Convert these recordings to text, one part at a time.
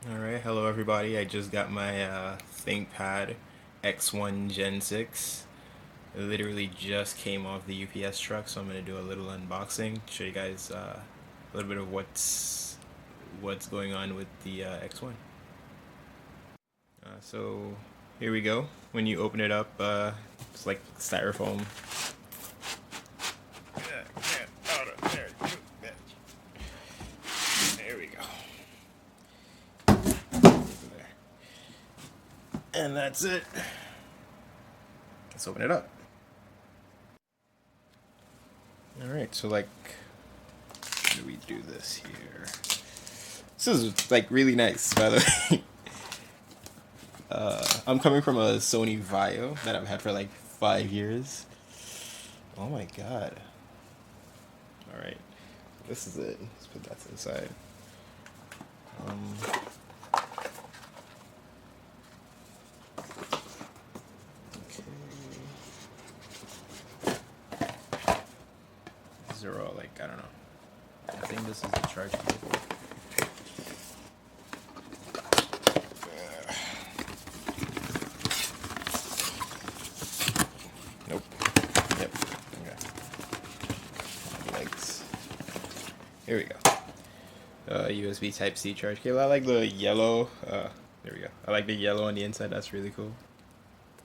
Alright, hello everybody. I just got my Thinkpad X1 Gen 6. It literally just came off the UPS truck, so I'm gonna do a little unboxing, show you guys a little bit of what's going on with the X1. So here we go. When you open it up, it's like styrofoam. There we go. And that's it. Let's open it up. Alright, so like, how do we do this here? This is like really nice, by the way. I'm coming from a Sony Vaio that I've had for like 5 years. Oh my god. Alright, this is it. Let's put that to the side. Okay. These are all like, I don't know. I think this is the charge cable. Nope. Yep. Okay. Legs. Here we go. USB Type-C charge cable. I like the yellow. There we go. I like the yellow on the inside. That's really cool.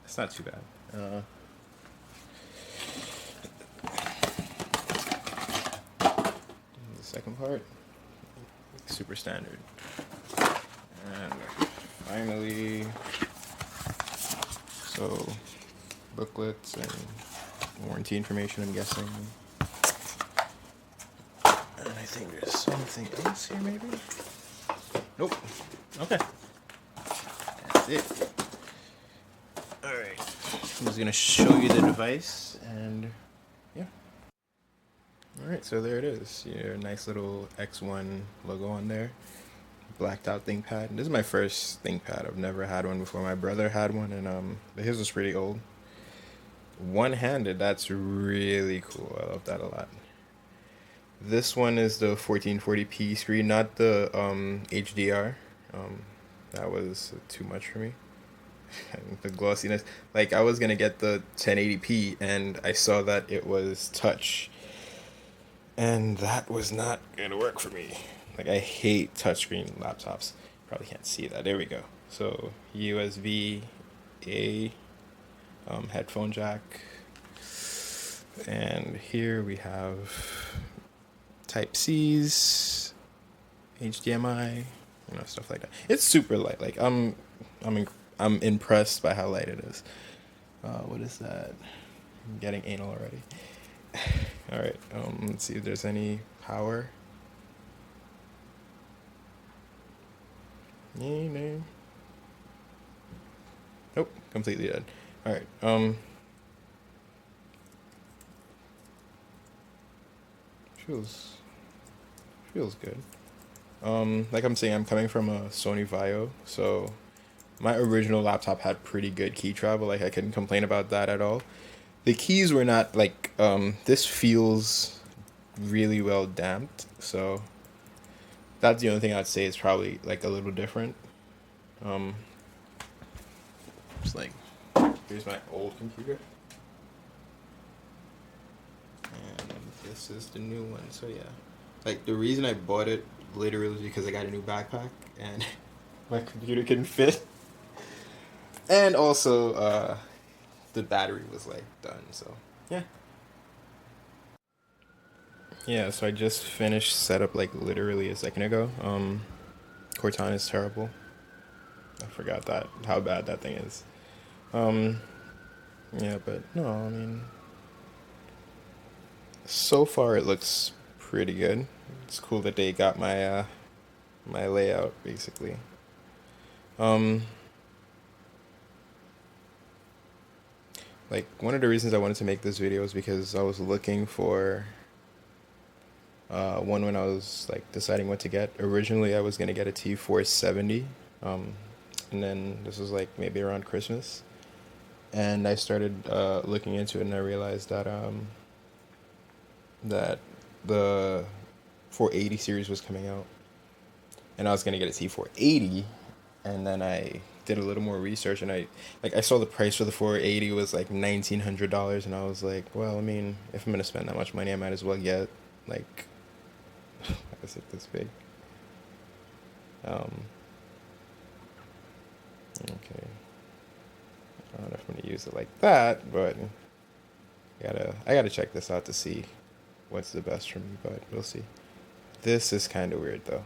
It's not too bad. The second part, super standard. And finally, so booklets and warranty information, I'm guessing. And I think there's something else here, maybe? Nope. Okay. That's it. Alright. I'm just gonna show you the device, and yeah. Alright, so there it is. Your nice little X1 logo on there. Blacked out ThinkPad. This is my first ThinkPad. I've never had one before. My brother had one, and his was pretty old. One-handed, that's really cool. I love that a lot. This one is the 1440p screen, not the HDR. That was too much for me. The glossiness. Like, I was gonna get the 1080p, and I saw that it was touch, and that was not gonna work for me. Like, I hate touchscreen laptops. Probably can't see that. There we go. So USB A, headphone jack, and here we have Type C's, HDMI, stuff like that. It's super light. Like, I'm impressed by how light it is. What is that? I'm getting anal already. All right. Let's see if there's any power. No. Nope. Completely dead. All right. Feels good. Like I'm saying, I'm coming from a Sony Vaio, so my original laptop had pretty good key travel. Like, I couldn't complain about that at all. The keys were not like, this feels really well damped, so that's the only thing I'd say is probably like a little different. Just like, here's my old computer, and this is the new one. So yeah, like the reason I bought it literally was because I got a new backpack and my computer couldn't fit, and also the battery was like done. So yeah. Yeah, so I just finished setup like literally a second ago. Cortana Is Terrible. I forgot that how bad that thing is. Um, yeah, but no, I mean, so far it looks pretty good. It's cool that they got my layout basically. Um, like one of the reasons I wanted to make this video is because I was looking for one when I was like deciding what to get. Originally, I was gonna get a T470, and then this was like maybe around Christmas, and I started looking into it, and I realized that the 480 series was coming out, and I was gonna get a T480, and then I did a little more research, and I saw the price for the 480 was like $1,900, and I was like, well, I mean, if I'm gonna spend that much money, I might as well get like, how is it this big? Um, okay, I don't know if I'm gonna use it like that, but I gotta check this out to see what's the best for me, but we'll see. This is kind of weird though.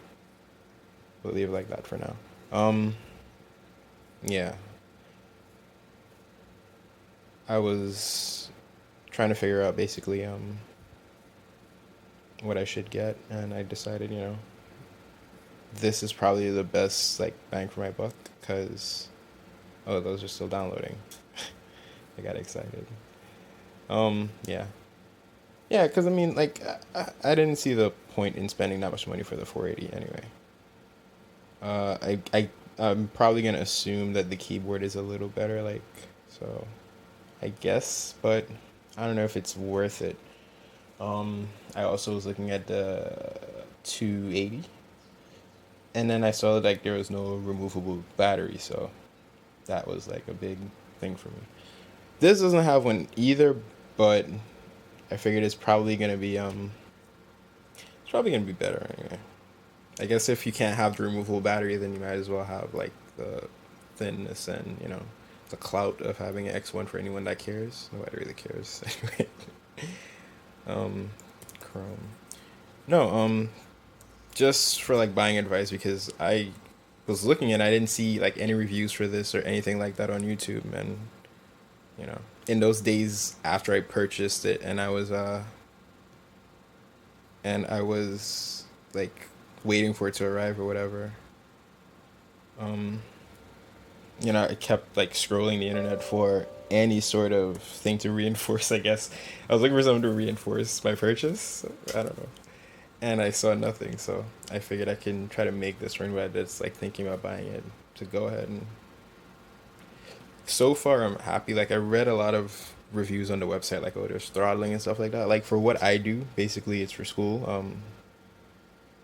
We'll leave it like that for now. Um, yeah, I was trying to figure out basically what I should get, and I decided, this is probably the best like bang for my buck because oh, those are still downloading. I got excited. Yeah. Yeah, because I mean, like, I didn't see the point in spending that much money for the 480 anyway. I'm probably gonna assume that the keyboard is a little better, like, so I guess, but I don't know if it's worth it. I also was looking at the 280, and then I saw like there was no removable battery, so that was like a big thing for me. This doesn't have one either, but I figured it's probably gonna be better anyway. I guess if you can't have the removable battery, then you might as well have like the thinness and the clout of having an X1 for anyone that cares. Nobody really cares anyway. um, Chrome. No, just for like buying advice because I was looking and I didn't see like any reviews for this or anything like that on YouTube, and in those days after I purchased it and I was like waiting for it to arrive or whatever. Um, I kept like scrolling the internet for any sort of thing to reinforce, I guess. I was looking for something to reinforce my purchase. I don't know. And I saw nothing, so I figured I can try to make this run where that's like thinking about buying it to go ahead and so far I'm happy. Like I read a lot of reviews on the website, like oh there's throttling and stuff like that. Like for what I do, basically it's for school.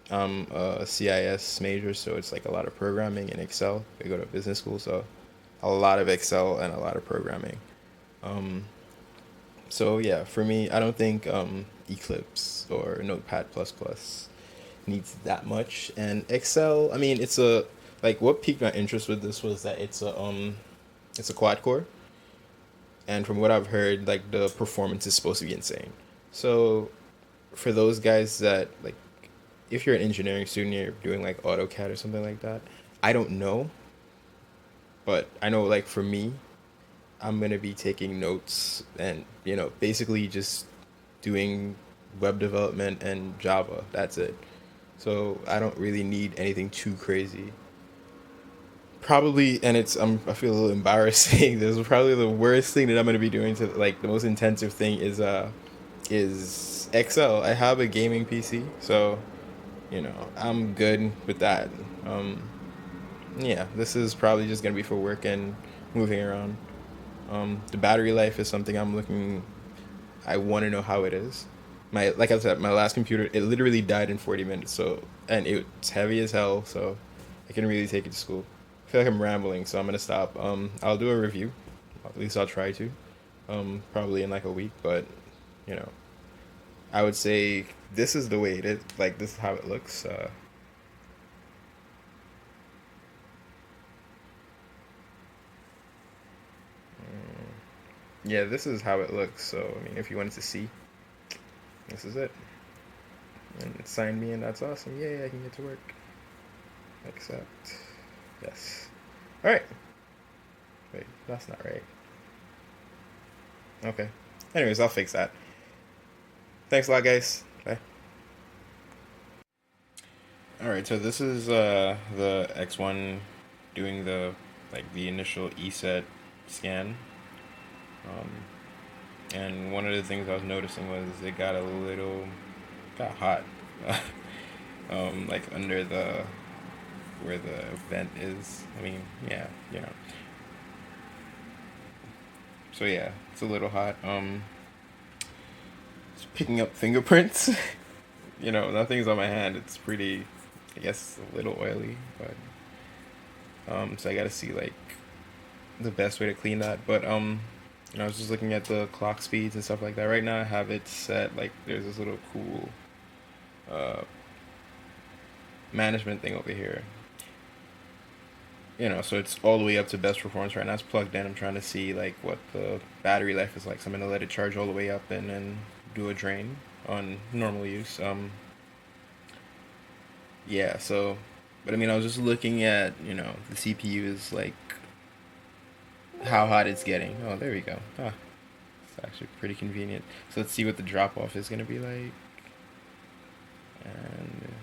I'm a CIS major, so it's like a lot of programming in Excel. I go to business school, so a lot of Excel and a lot of programming. Um, so yeah, for me, I don't think Eclipse or Notepad plus plus needs that much. And Excel, I mean, it's a like what piqued my interest with this was that it's a quad core, and from what I've heard, like the performance is supposed to be insane. So for those guys that like if you're an engineering student, you're doing like AutoCAD or something like that. I don't know, but I know like for me, I'm gonna be taking notes and basically just doing web development and Java. That's it. So I don't really need anything too crazy. Probably, and I feel a little embarrassed saying this. Probably the worst thing that I'm gonna be doing to like the most intensive thing is Excel. I have a gaming PC, so I'm good with that. Um, yeah, this is probably just gonna be for work and moving around. The battery life is something I'm looking. I want to know how it is. Like I said, my last computer it literally died in 40 minutes. So and it's heavy as hell. So I can really take it to school. I feel like I'm rambling, so I'm gonna stop. I'll do a review. At least I'll try to. Probably in like a week, but you know, I would say this is the way it is. Like this is how it looks. Yeah, this is how it looks. So I mean, if you wanted to see, this is it. And it signed me, and that's awesome. Yay, I can get to work. Accept. Yes. All right. Wait, that's not right. Okay. Anyways, I'll fix that. Thanks a lot, guys. Bye. All right, so this is the X1 doing the initial ESET scan. Um, and one of the things I was noticing was it got hot, like under the where the vent is. I mean, yeah, So yeah, it's a little hot. It's picking up fingerprints. Nothing's on my hand. It's pretty I guess a little oily, but so I gotta see like the best way to clean that. But I was just looking at the clock speeds and stuff like that. Right now I have it set like there's this little cool uh management thing over here. So it's all the way up to best performance right now. It's plugged in. I'm trying to see like what the battery life is like. So I'm gonna let it charge all the way up and then do a drain on normal use. Yeah. So, but I mean, I was just looking at the CPU is like how hot it's getting. Oh, there we go. Ah, it's actually pretty convenient. So let's see what the drop off is gonna be like. And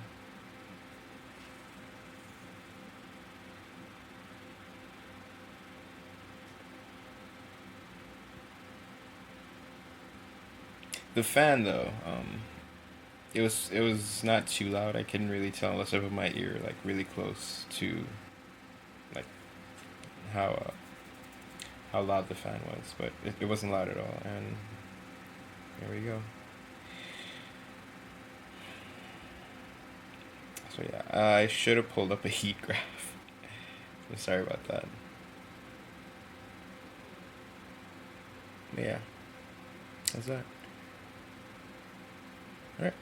the fan though, it was not too loud. I couldn't really tell unless I put my ear like really close to like how uh, how loud the fan was, but it wasn't loud at all. And there we go. So yeah, I should have pulled up a heat graph. I'm sorry about that. But yeah, that's that. All right.